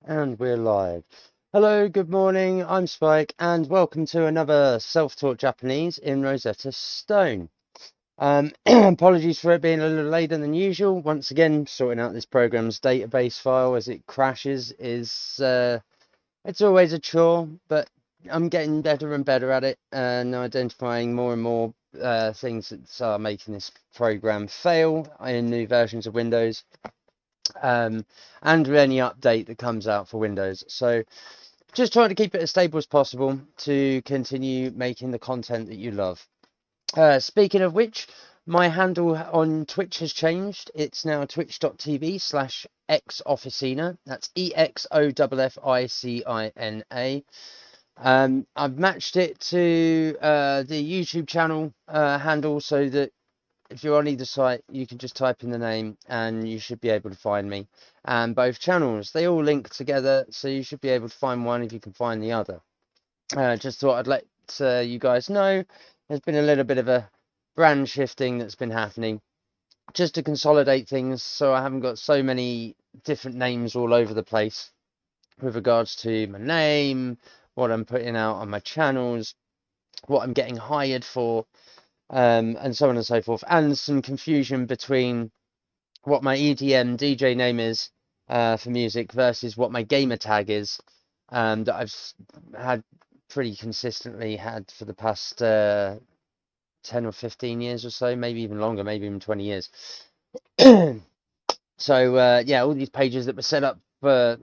And we're live. Hello, good morning. I'm Spike, and welcome to another self-taught Japanese in Rosetta Stone. Apologies for it being a little later than usual. Once again, sorting out this program's database file as it crashes is it's always a chore, but I'm getting better and better at it and identifying more and more things that are making this program fail in new versions of Windows. And with any update that comes out for Windows. So just trying to keep it as stable as possible to continue making the content that you love. Speaking of which, my handle on Twitch has changed. It's now twitch.tv/xofficina. That's EXOFFICINA. I've matched it to the YouTube channel handle so that if you're on either site, you can just type in the name and you should be able to find me. And both channels, they all link together, so you should be able to find one if you can find the other. Just thought I'd let you guys know there's been a little bit of a brand shifting that's been happening just to consolidate things so I haven't got so many different names all over the place with regards to my name, what I'm putting out on my channels, what I'm getting hired for, and so on and so forth, and some confusion between what my EDM DJ name is for music versus what my gamer tag is that I've had pretty consistently had for the past 10 or 15 years or so, maybe even longer, maybe even 20 years. So yeah, all these pages that were set up for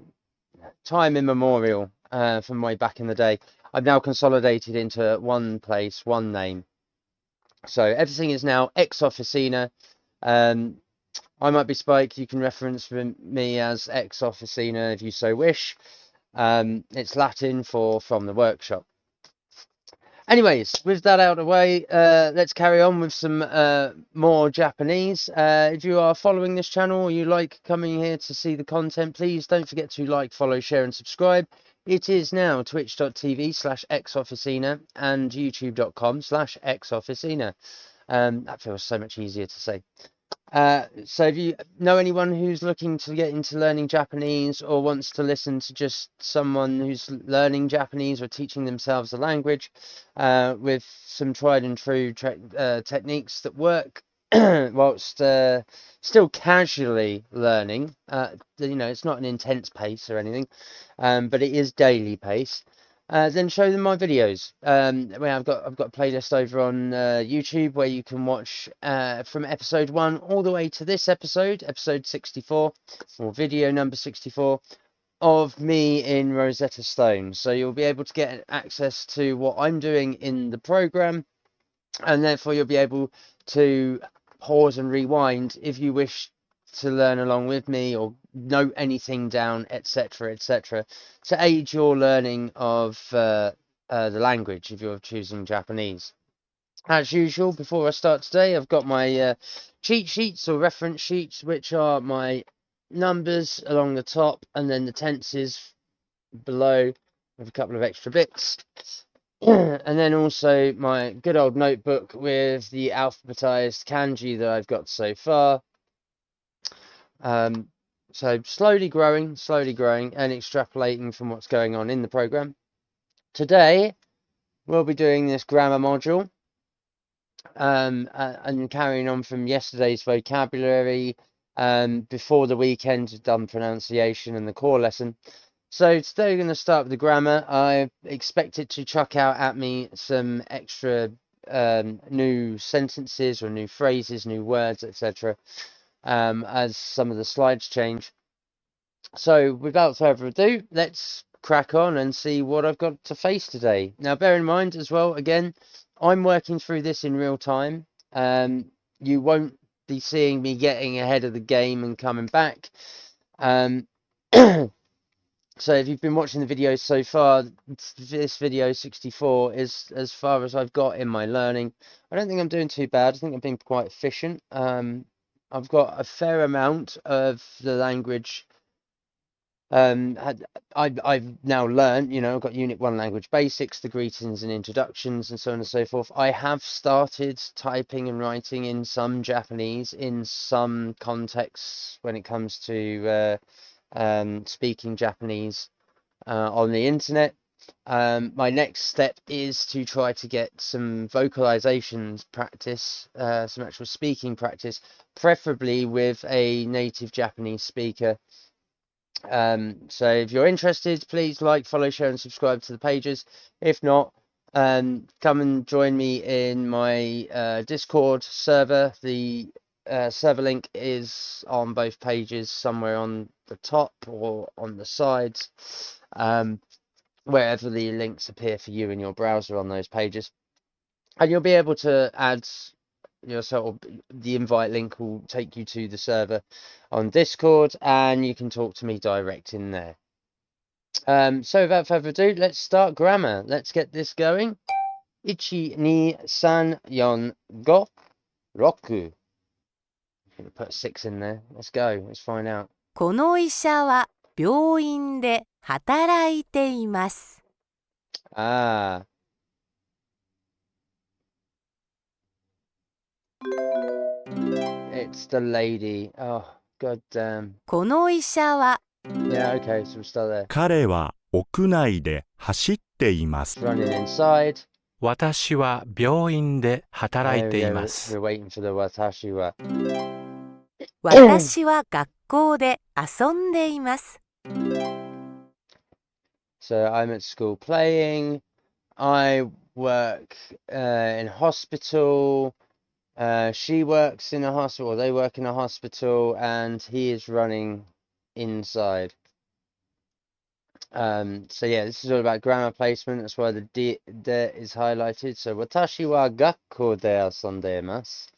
time immemorial from way back in the day, I've now consolidated into one place, one name. So everything is now ex officina. I might be Spike. You can reference me as ex officina if you so wish. It's Latin for from the workshop. Anyways, with that out of the way, let's carry on with some more Japanese. If you are following this channel or you like coming here to see the content, please don't forget to like, follow, share, and subscribe. It is now twitch.tv/xofficina and youtube.com/xofficina. That feels so much easier to say. So if you know anyone who's looking to get into learning Japanese or wants to listen to just someone who's learning Japanese or teaching themselves the language with some tried and true techniques that work whilst still casually learning, it's not an intense pace or anything, but it is daily pace. Then show them my videos. I've got a playlist over on YouTube where you can watch from episode 1 all the way to this episode 64, or video number 64, of me in Rosetta Stone. So you'll be able to get access to what I'm doing in the program, and therefore you'll be able to pause and rewind if you wish to learn along with me or note anything down, etc., etc., to aid your learning of the language if you're choosing Japanese. As usual, before I start today, I've got my cheat sheets or reference sheets, which are my numbers along the top and then the tenses below with a couple of extra bits. And then also my good old notebook with the alphabetized kanji that I've got so far. So slowly growing and extrapolating from what's going on in the program. Today, we'll be doing this grammar module and carrying on from yesterday's vocabulary before the weekend, we've done pronunciation and the core lesson. So today we're going to start with the grammar. I expect it to chuck out at me some extra new sentences or new phrases, new words, etc. As some of the slides change. So without further ado, let's crack on and see what I've got to face today. Now, bear in mind as well, again, I'm working through this in real time. You won't be seeing me getting ahead of the game and coming back. So if you've been watching the videos so far, this video 64 is as far as I've got in my learning. I don't think I'm doing too bad. I think I've been quite efficient. I've got a fair amount of the language. I've now learned, I've got Unit 1 language basics, the greetings and introductions, and so on and so forth. I have started typing and writing in some Japanese in some contexts when it comes to speaking Japanese on the internet. My next step is to try to get some vocalizations practice, some actual speaking practice, preferably with a native Japanese speaker. So if you're interested, please like, follow, share, and subscribe to the pages. If not, come and join me in my Discord server. The server link is on both pages, somewhere on the top or on the sides, wherever the links appear for you in your browser on those pages. And you'll be able to add yourself, the invite link will take you to the server on Discord, and you can talk to me direct in there. So without further ado, let's start grammar. Let's get this going. 1, 2, 3, 4, 5, 6. I'm gonna put 6 in there. Let's go. Let's find out. この医者は病院で働いています。Ah. It's the lady. Oh, god damn. この医者は Yeah, okay, so we'll start there. 彼は屋内で走っています。 Running inside. 私は病院で働い There て we い go. ます。 We're waiting for the watashi wa. 私は学校で遊んでいます。 So I'm at school playing. I work in hospital. She works in a hospital. They work in a hospital, and he is running inside. So yeah, this is all about grammar placement. That's why the D there is highlighted. So watashi wa gakkou de asondemasu.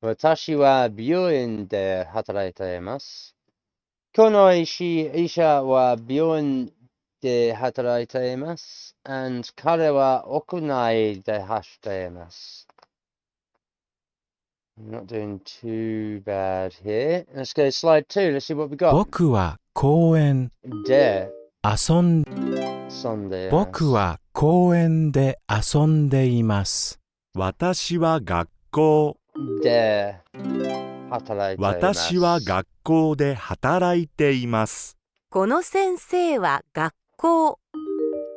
Watashi wa byouin de hataraitemasu. Kono isha wa byouin de hataraitemasu. And kare wa okunai de hashitemasu. I'm not doing too bad here. Let's go to slide 2. Let's see what we got. 僕は公園 De 遊ん sonde. 僕は公園で遊んでいます。私は学校 De hataraitemasu. 私は学校で働いています。この先生は学校。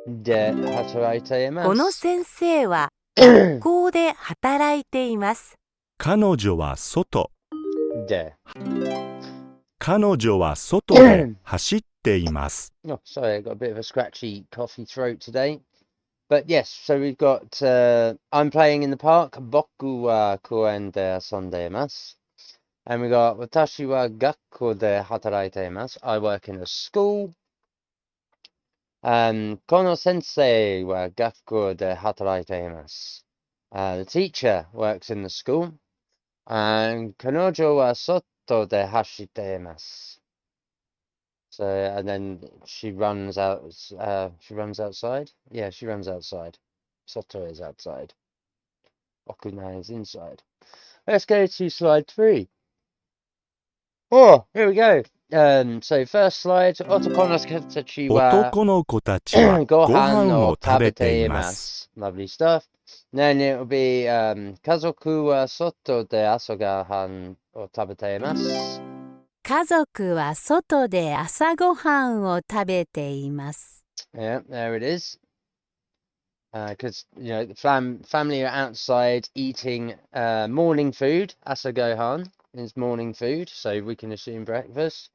De hataraitemasu. この先生は学校で働いています。彼女は外 De. 彼女は外で走っています。 Oh, sorry, I got a bit of a scratchy coffee throat today. But yes, so we've got I'm playing in the park. Boku wa koen de asondemasu. And we got watashi wa gakkou de hataraitemasu. I work in a school. Kono sensei wa gakkou de hataraitemasu. The teacher works in the school. And kanojo wa soto de hashitemasu. So, and then she runs out. She runs outside. Yeah, she runs outside. Soto is outside. Okunai is inside. Let's go to slide 3. Oh, here we go. So first slide. Otoko no katachi wa 男の子たちはご飯を食べています。 Lovely stuff. Then it will be kazoku wa soto de asogahan o tabeteimasu. 家族は外で朝ごはんを食べています。 Yeah, there it is. Because the family are outside eating morning food. Asagohan is morning food, so we can assume breakfast.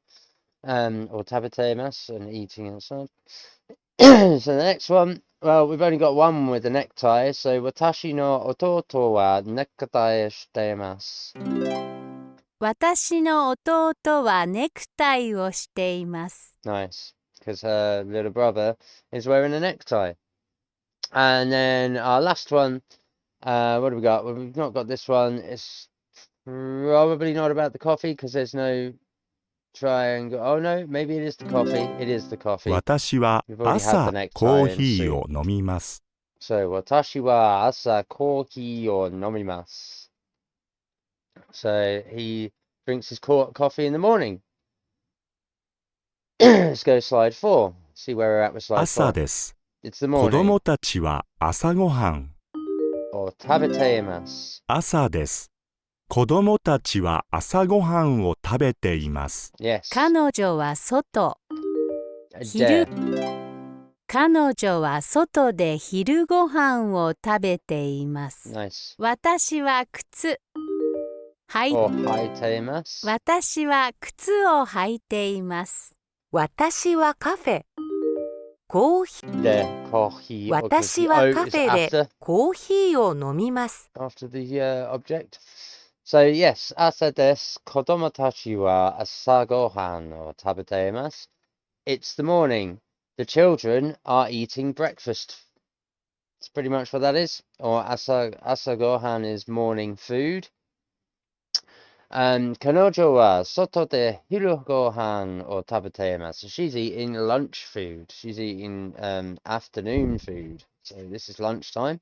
Or tabeteimasu, and eating outside. So the next one, well, we've only got one with a necktie. So watashi no ototo wa necktie shitemasu. 私の弟はネクタイをしています。 Nice, because her little brother is wearing a necktie. And then our last one, what have we got? Well, we've not got this one. It's probably not about the coffee because there's no triangle. Oh no, maybe it is the coffee. It is the coffee. 私は朝コーヒーを飲みます。 So, watashi wa asa kohi o nomimasu. So, he drinks his coffee in the morning. Let's go to slide 4. See where we're at with slide 4. 朝です。 It's the 子 morning. 供たちは朝ごはん。 Or tabeteimasu. 朝です。子供たちは朝ごはんを食べています。Yes. 彼女は外。昼 De. 彼女は外で昼ご飯を食べています。 Nice. 私は靴履い Or haiteimasu. 私は靴を履いています。私はカフェ。コーヒー。 De kohi. 私はカフェでコーヒーを飲みます。 After the object. So yes, asa desu. Kodomo tachi wa asa gohan o tabeteimasu. It's the morning. The children are eating breakfast. That's pretty much what that is. Or asa gohan is morning food. Kanojo wa soto de hiru gohan o tabeteimasu. She's eating lunch food. She's eating afternoon food. So this is lunchtime.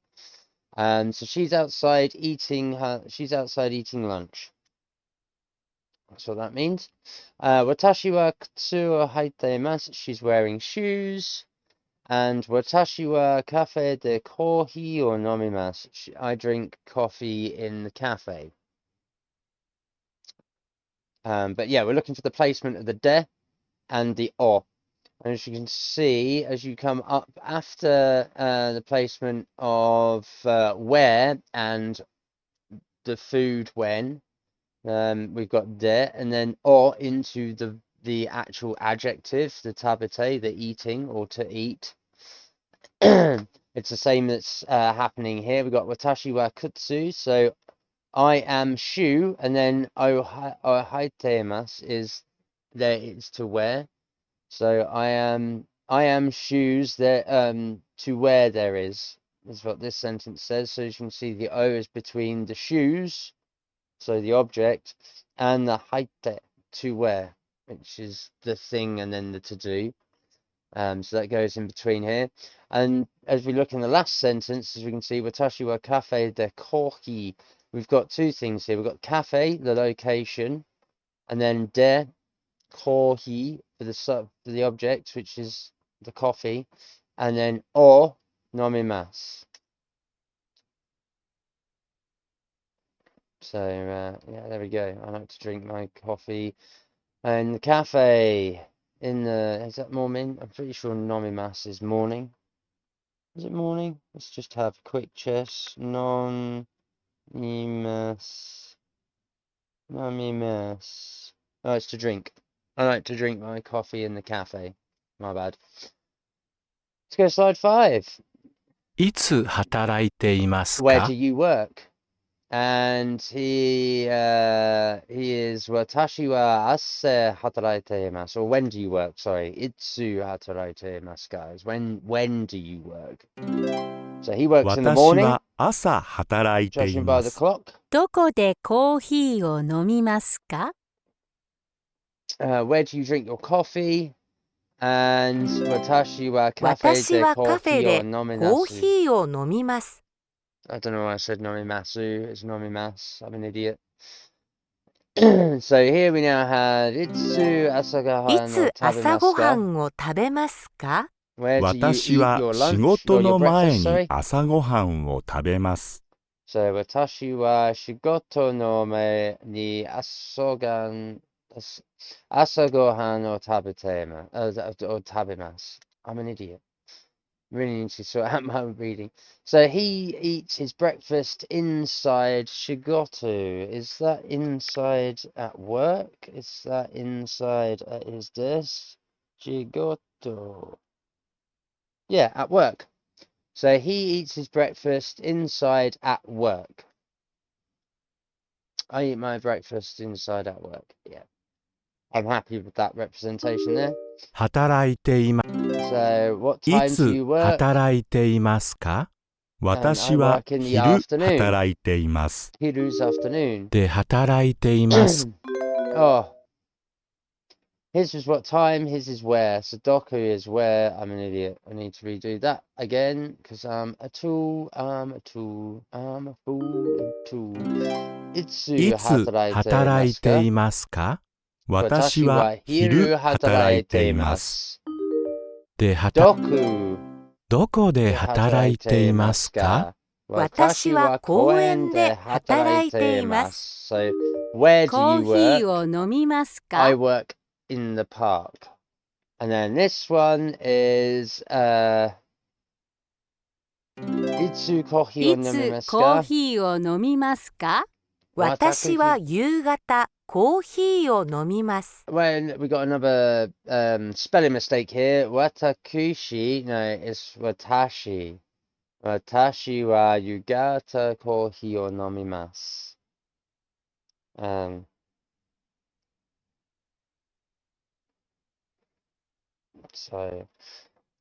So she's outside eating lunch. That's what that means. Watashi wa kutsu o haiteimasu. She's wearing shoes. And watashi wa kafe de kohi o nomimasu. I drink coffee in the cafe. But yeah, we're looking for the placement of the de and the o. And as you can see, as you come up after the placement of where and the food when, we've got de, and then o into the actual adjective, the tabete, the eating or to eat. It's the same that's happening here. We've got watashi wa kutsu, so I am shoe, and then o haiteimasu is there, it's to wear. So I am shoes that to wear there is what this sentence says. So as you can see, the o is between the shoes, so the object, and the haite, to wear, which is the thing and then the to do. So that goes in between here. And as we look in the last sentence, as we can see, watashi wa kafe de kohi. We've got two things here. We've got cafe, the location, and then de kohi for the object, which is the coffee, and then o nomimasu. So yeah, there we go. I like to drink my coffee in the cafe. Is that morning? I'm pretty sure nomimasu is morning. Is it morning? Let's just have a quick chess. Nomimasu. Oh, it's to drink. I like to drink my coffee in the cafe. My bad. Let's go to slide 5. いつ働いています Where か do you work? And he is watashi wa ase hataraite imasu. Or when do you work? Sorry, itsu hataraite imasu, guys. When do you work? So he works in the 私 morning, は朝働いてい judging ま by the す。 clock. どこでコーヒーを飲みますか？ Where do you drink your coffee? And watashi wa cafe 私 de はカフェ kofi で o コー nomimasu. ヒーを飲みます。 I don't know why I said nomimasu. It's nomimasu. I'm an idiot. So here we now had itsu い asagahan つ o 朝ご tabemasu は ka. んを食べますか？ Where do you 私 eat は your 仕 lunch 事 or your の前 breakfast? に Sorry. 朝ごはんを食べます。 So watashi wa shigoto no me ni asogan asagohan o tabetema or tabemasu. I'm an idiot. Really need to sort out my reading. So he eats his breakfast inside shigoto. Is that inside at work? Is that inside at his desk? Shigoto. Yeah, at work. So he eats his breakfast inside at work. I eat my breakfast inside at work. Yeah. I'm happy with that representation there. 働いていま So what い time do つ you work? 働いていますか I 私は work in the 昼 afternoon. 働いています。 Hiru's afternoon. で働いています。 Oh. His was what time, his is where. Sudoku is where. I'm an idiot. I need to redo that again because I'm a tool. I'm a fool. A tool. い Itsu つ働いていますか私は昼働いています。でどこで働いていますか私は公園で働いています。 So, where コ do ー you ヒー work? を飲みますか？ I work in the park. And then this one is,いつコーヒーをい飲みつコーますか？ヒーを飲みますか？私は夕方コーヒーを飲みます。When we got another spelling mistake here. Watakushi, no, it's watashi. Watashi wa yugata kohi o nomimasu. So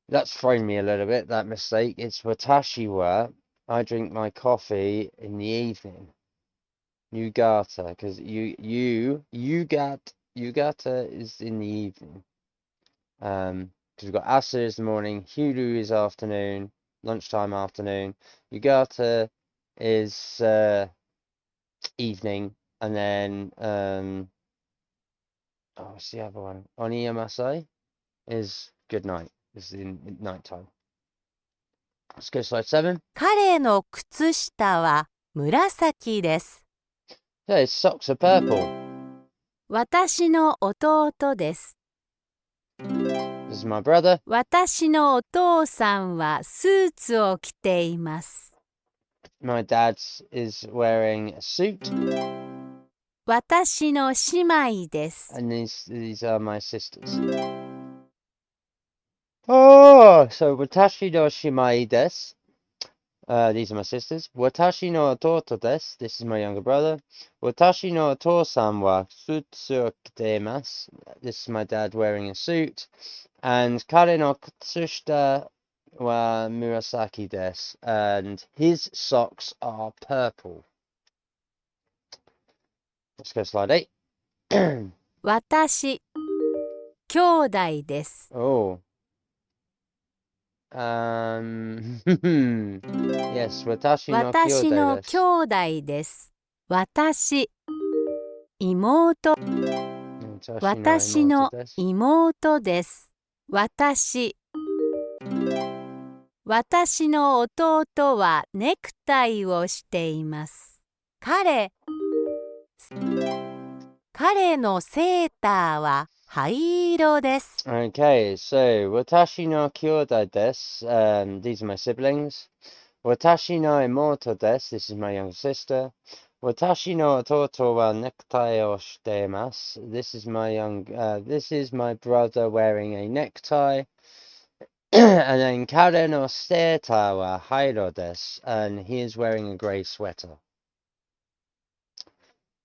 that's thrown me a little bit, that mistake. It's watashi wa. I drink my coffee in the evening. Yugata, because yugata is in the evening. Because we've got asa is the morning, huru is afternoon, lunchtime afternoon. Yugata is evening, and then what's the other one? Oniyamasai is good night. Is in night time. Let's go slide 7. 彼の靴下は紫です。So his socks are purple. 私の弟です。This is my brother. 私のお父さんはスーツを着ています。My dad is wearing a suit, 私の姉妹です。 and these are my sisters. Oh, so watashi no shimai desu. These are my sisters. Watashi no ototo desu. This is my younger brother. Watashi no otou-san wa sutsu o kite imasu. This is my dad wearing a suit. And kare no kutsushita wa murasaki desu. And his socks are purple. Let's go slide 8. 私、兄弟です。 Oh. Yes, watashi no 私 kyodai の desu. 兄弟です。私、妹、私の desu. 妹です。私の弟はネクタイをしています。彼のセーターは灰色です。 Okay, so watashi no kyodai desu. These are my siblings. Watashi no imoto desu. This is my younger sister. Watashi no ototo wa necktie o shite imasu. This is my brother wearing a necktie. And then kare no seita wa hairo desu. And he is wearing a grey sweater.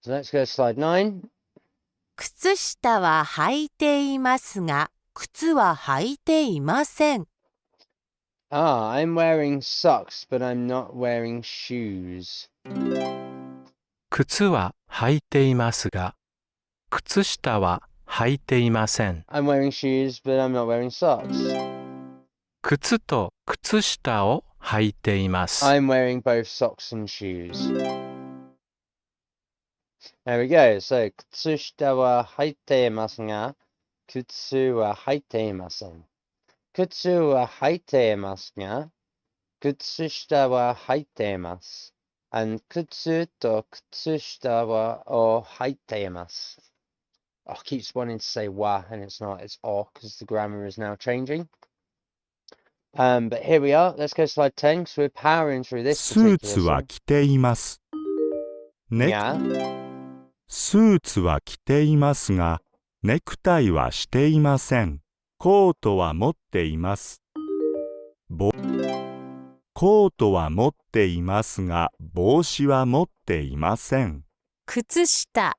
So let's go to slide 9. 靴下は履いていますが、靴は履いていません。I'm wearing socks, but I'm not wearing shoes. 靴は履いていますが、靴下は履いていません。I'm wearing shoes, but I'm not wearing socks. 靴と靴下を履いています。I'm wearing both socks and shoes. There we go. So, 靴下は履いていますが、靴は履いていません。靴は履いていますが、靴下は履いています。And 靴と靴下を履いています。I keep wanting to say wa, and it's not, it's o, because the grammar is now changing. But here we are. Let's go to slide 10, because we're powering through this スー particular ツは lesson. 着ています。Yeah. スーツは着ていますが、ネクタイはしていません。コートは持っています。コートは持っていますが、帽子は持っていません。靴下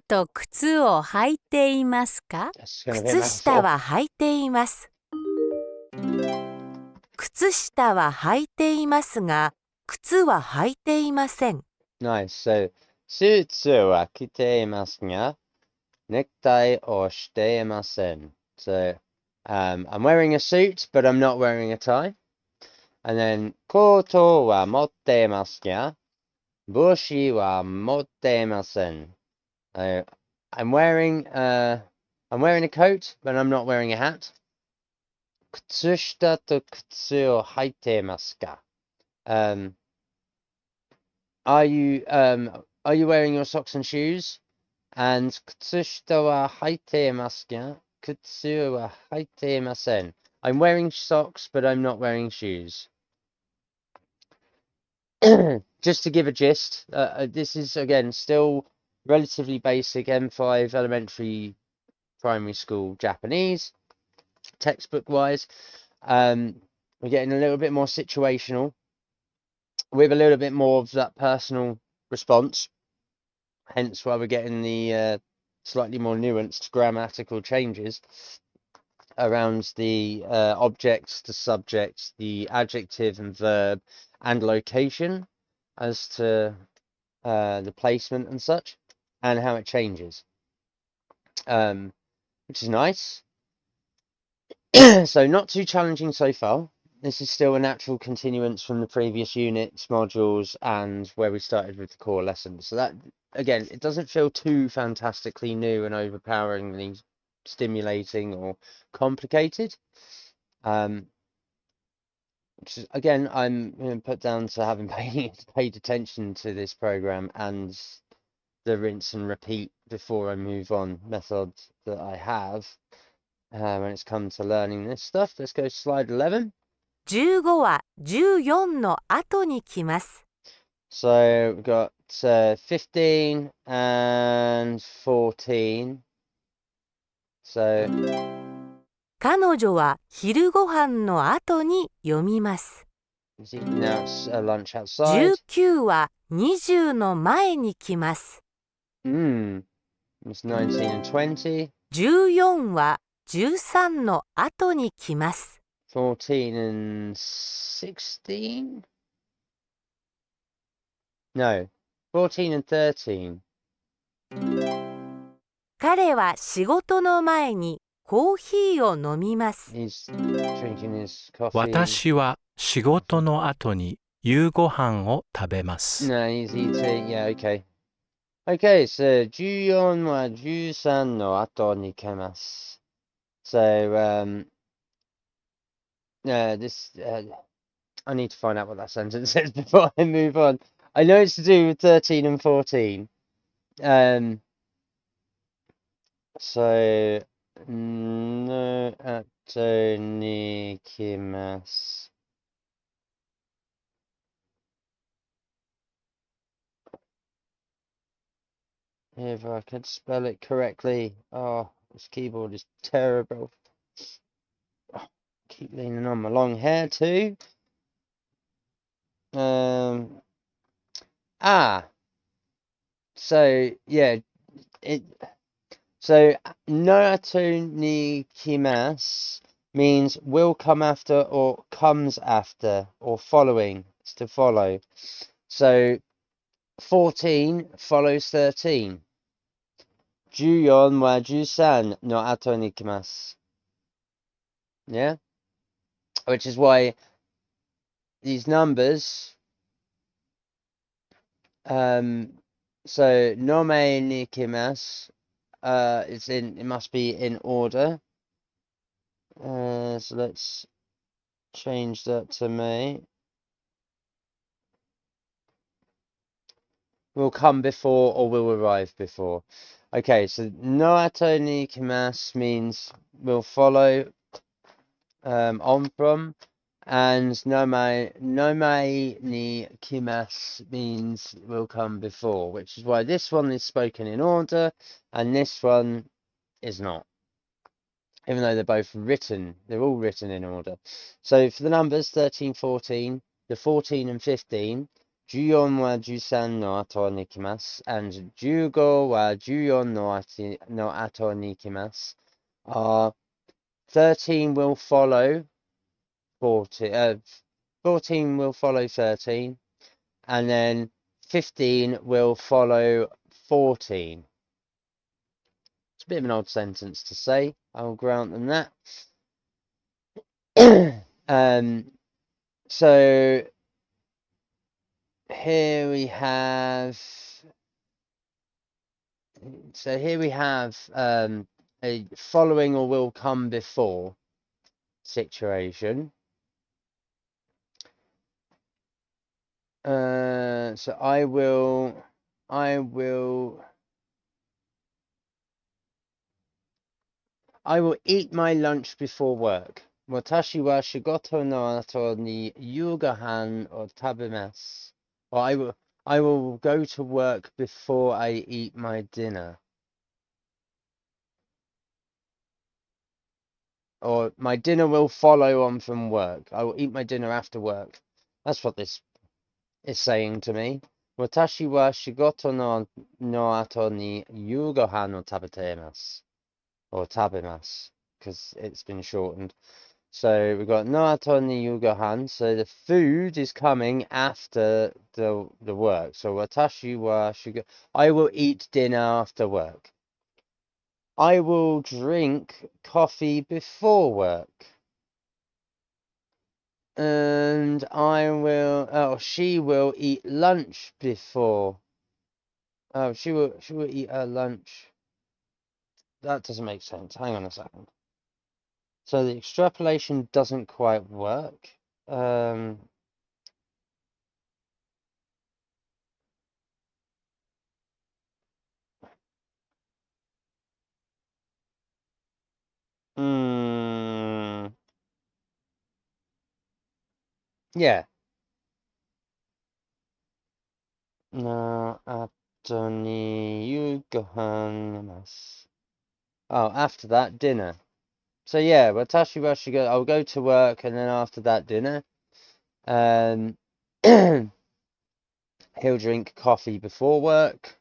と靴を履いていますか？ That's going to be a 靴下 mouthful. は履いています。靴下は履いていますが、靴は履いていません。 Nice. So, スーツは着ていますが、ネクタイをしていません。So, I'm wearing a suit, but I'm not wearing a tie. And then, コートは持っていますが、帽子は持っていません。I'm wearing a coat, but I'm not wearing a hat. 靴下と靴を履いていますか? Are you wearing your socks and shoes? And 靴下は履いていますか？靴は履いていません. I'm wearing socks, but I'm not wearing shoes. Just to give a gist, this is again still relatively basic M5 elementary primary school Japanese, textbook wise. We're getting a little bit more situational with a little bit more of that personal response, hence why we're getting the slightly more nuanced grammatical changes around the objects, the subject, the adjective and verb, and location as to the placement and such, and how it changes, which is nice. So not too challenging so far. This is still a natural continuance from the previous units, modules, and where we started with the core lesson. So that, again, it doesn't feel too fantastically new and overpoweringly stimulating or complicated. Which is, again, I'm put down to having paid attention to this program and the rinse and repeat before I move on method that I have when it's come to learning this stuff. Let's go to slide 11. 15は14の後に来ます。 So we've got 15 and 14. So 彼女は昼ご飯の後に読みます。 now it's lunch outside. 19は20の前に来ます。 It's 19 and 20. 14は13の後に来ます。 14 and 16? No, 14 and 13. 彼は仕事の前にコーヒーを飲みます。 He's drinking his coffee. 私は仕事の後に夕ご飯を食べます。 No, he's eating. Yeah, okay. Okay, so 14は13の後に来ます. So, this, I need to find out what that sentence says before I move on. I know it's to do with 13 and 14. So, の後に来ます. If I could spell it correctly. Oh, this keyboard is terrible. Oh, keep leaning on my long hair too. So yeah, so no ato ni kimasu means will come after or comes after or following. It's to follow. So 14 follows 13. 14は13の後に来ます. Yeah? Which is why these numbers, so nome ni kimasu, it must be in order. So let's change that to me. Will come before or will arrive before. Okay, so no ato ni kimasu means will follow, on from, and nome ni kimasu means will come before, which is why this one is spoken in order and this one is not. Even though they're both written, they're all written in order. So for the numbers 13, 14, the 14 and 15, 14は13の後に来ます and 15は14の後に来ます 13 will follow 14, 14 will follow 13, and then 15 will follow 14. It's a bit of an odd sentence to say, I'll grant them that. So here we have a following or will come before situation. So I will I will eat my lunch before work. Watashi wa shigoto no ato ni yugohan o tabemasu. Or I will go to work before I eat my dinner. Or my dinner will follow on from work. I will eat my dinner after work. That's what this is saying to me. Watashi wa shigoto no ato ni yugohan o tabetemasu. Or tabemasu, because it's been shortened. So we've got no ato ni yugohan. So the food is coming after the work. So watashi wa shigoto. I will eat dinner after work. I will drink coffee before work. And she will eat lunch before. Oh, she will eat her lunch. That doesn't make sense. Hang on a second. So the extrapolation doesn't quite work. Yeah. No, afterni yugohanimasu. Oh, after that, dinner. So yeah, watashi wa shigoto. I'll go to work, and then after that, dinner. He'll drink coffee before work.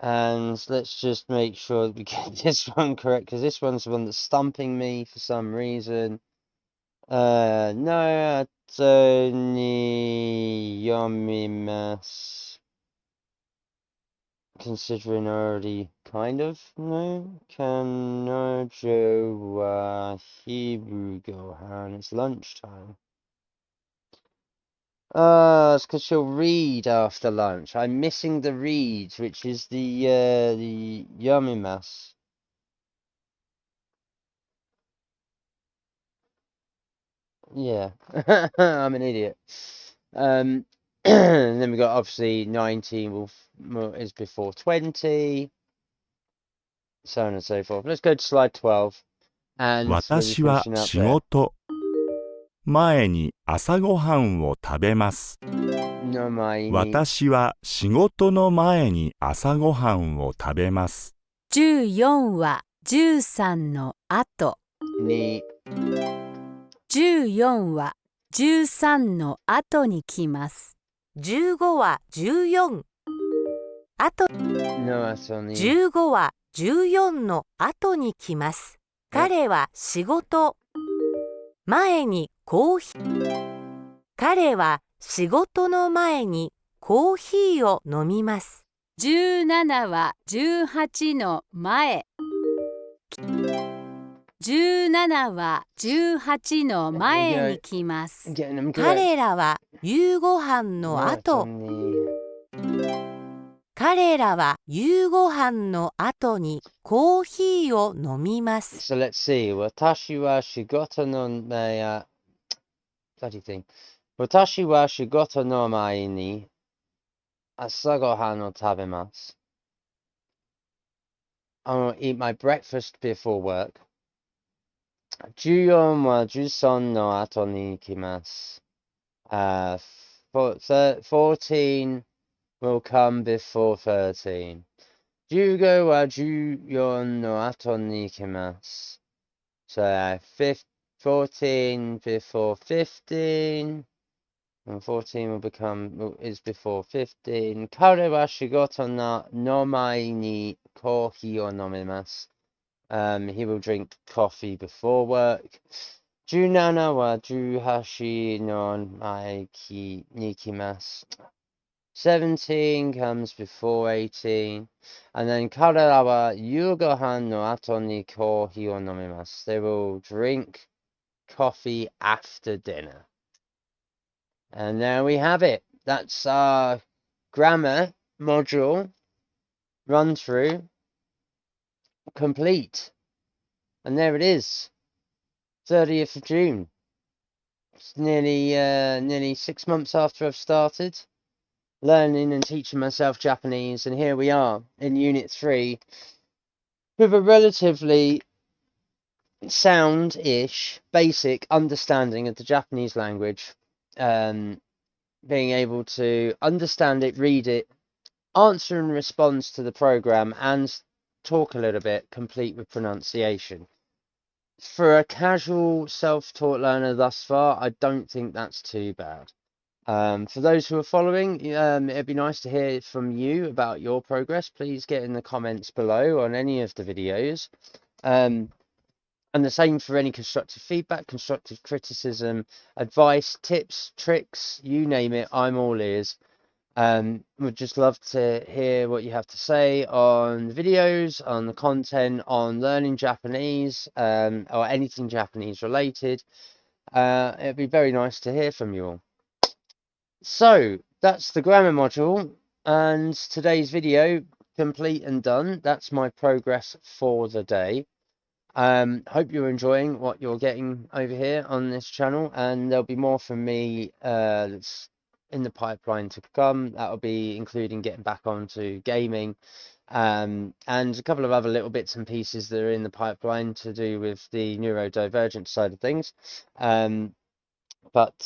And let's just make sure we get this one correct, because this one's the one that's stumping me for some reason. No ato ni yomimasu. Considering already kind of no. Kanojo wa hiru gohan. It's lunchtime. It's because she'll read after lunch. I'm missing the read, which is the yomimasu. Yeah, I'm an idiot. And then we got obviously 19 is before 20, so on and so forth. Let's go to slide 12, and we'll be 私は finishing up 仕 there. 事前に朝ごはんを食べます。 No mai ni 私は仕事の前に朝ごはんを食べます。14は13の後。 ni 14は13の後に来ます。15は14。あと no ato ni 15は14の後に来ます。彼は仕事前にコーヒー。彼は仕事の前にコーヒーを飲みます。17は18の前。17は18の前に来ます。 getting them correct. 彼らは夕ご飯の No ato 後。 ni 彼らは夕ご飯の後にコーヒーを飲みます。 So let's see. Watashi wa shigoto no mai bloody thing. Watashi wa shigoto no mai ni asagohan o tabemasu. I will eat my breakfast before work. 14は13の後に来ます。14 will come before 13. 15は14の後に来ます。So 14 before 15. And 14 is before 15. 彼は仕事の前にコーヒーを飲みます。He will drink coffee before work. 17は18の前に来ます。17 comes before 18. And then 彼らは夕ご飯の後にコーヒーを飲みます。They will drink coffee after dinner. And there we have it. That's our grammar module run through complete. And there it is. 30th of June. It's nearly 6 months after I've started learning and teaching myself Japanese, and here we are in Unit 3 with a relatively sound-ish, basic understanding of the Japanese language, being able to understand it, read it, answer and respond to the program, and talk a little bit, complete with pronunciation. For a casual self-taught learner thus far, I don't think that's too bad. For those who are following, it'd be nice to hear from you about your progress. Please get in the comments below on any of the videos. And the same for any constructive feedback, constructive criticism, advice, tips, tricks, you name it, I'm all ears. Would just love to hear what you have to say on the videos, on the content, on learning Japanese, or anything Japanese related. It'd be very nice to hear from you all. So that's the grammar module and today's video complete and done. That's my progress for the day. Hope you're enjoying what you're getting over here on this channel, and there'll be more from me that's in the pipeline to come. That'll be including getting back onto gaming, and a couple of other little bits and pieces that are in the pipeline to do with the neurodivergent side of things. But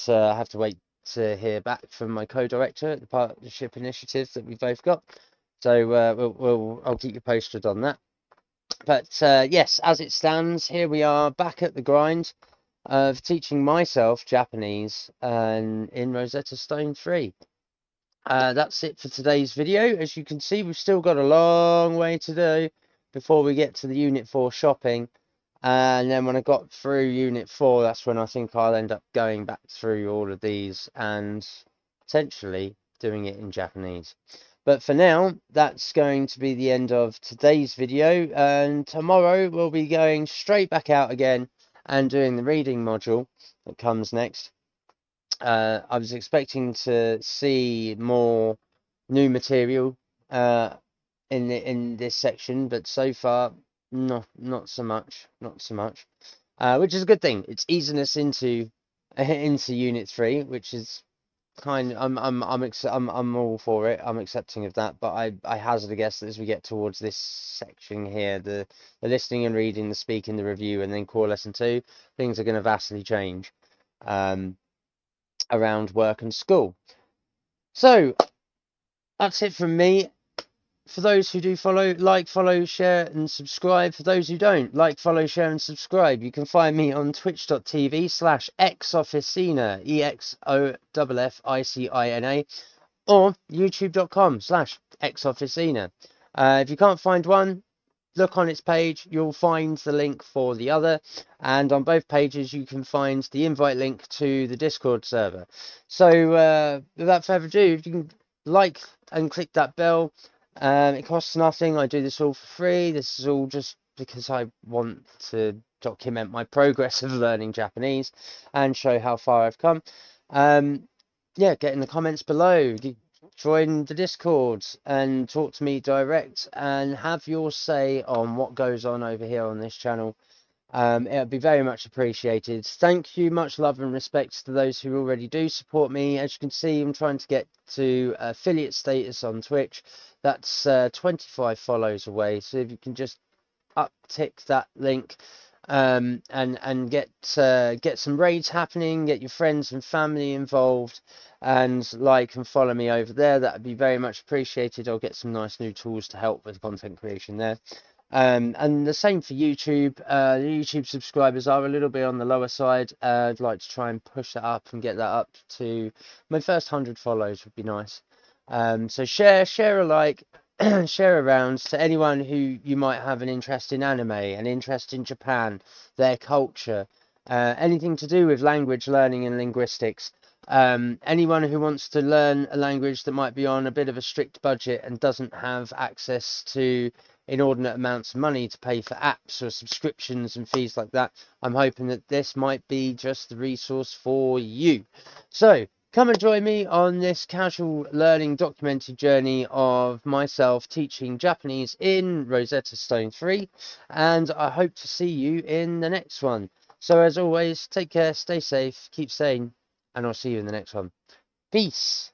I have to wait to hear back from my co-director at the partnership initiative that we've both got. So I'll keep you posted on that. But yes, as it stands, here we are back at the grind of teaching myself Japanese in Rosetta Stone 3. That's it for today's video. As you can see, we've still got a long way to do before we get to the Unit 4 shopping. And then when I got through Unit 4, that's when I think I'll end up going back through all of these and potentially doing it in Japanese. But for now, that's going to be the end of today's video. And tomorrow we'll be going straight back out again and doing the reading module that comes next. I was expecting to see more new material in this section, but so far not so much, which is a good thing. It's easing us into Unit 3, which is kind of, I'm all for it. I'm accepting of that, but I hazard a guess that as we get towards this section here, the listening and reading, the speaking, the review, and then core lesson 2, things are going to vastly change around work and school. So that's it from me. For those who do follow, like, follow, share, and subscribe. For those who don't, like, follow, share, and subscribe. You can find me on twitch.tv/exofficina, EXOFFICINA, or youtube.com/exofficina. If you can't find one, look on its page. You'll find the link for the other. And on both pages, you can find the invite link to the Discord server. So without further ado, if you can like and click that bell. It costs nothing. I do this all for free. This is all just because I want to document my progress of learning Japanese and show how far I've come. Yeah, get in the comments below, join the Discord and talk to me direct and have your say on what goes on over here on this channel. It would be very much appreciated. Thank you, much love and respect to those who already do support me. As you can see, I'm trying to get to affiliate status on Twitch. That's 25 follows away. So if you can just uptick that link and get some raids happening, get your friends and family involved, and like and follow me over there, that would be very much appreciated. I'll get some nice new tools to help with content creation there. And the same for YouTube. The YouTube subscribers are a little bit on the lower side. I'd like to try and push that up and get that up to my first 100 follows would be nice. So share alike, share around to anyone who you might have an interest in anime, an interest in Japan, their culture, anything to do with language learning and linguistics. Anyone who wants to learn a language that might be on a bit of a strict budget and doesn't have access to inordinate amounts of money to pay for apps or subscriptions and fees like that, I'm hoping that this might be just the resource for you. So come and join me on this casual learning documented journey of myself teaching Japanese in Rosetta Stone 3, and I hope to see you in the next one. So as always, take care, stay safe, keep sane, and I'll see you in the next one. Peace.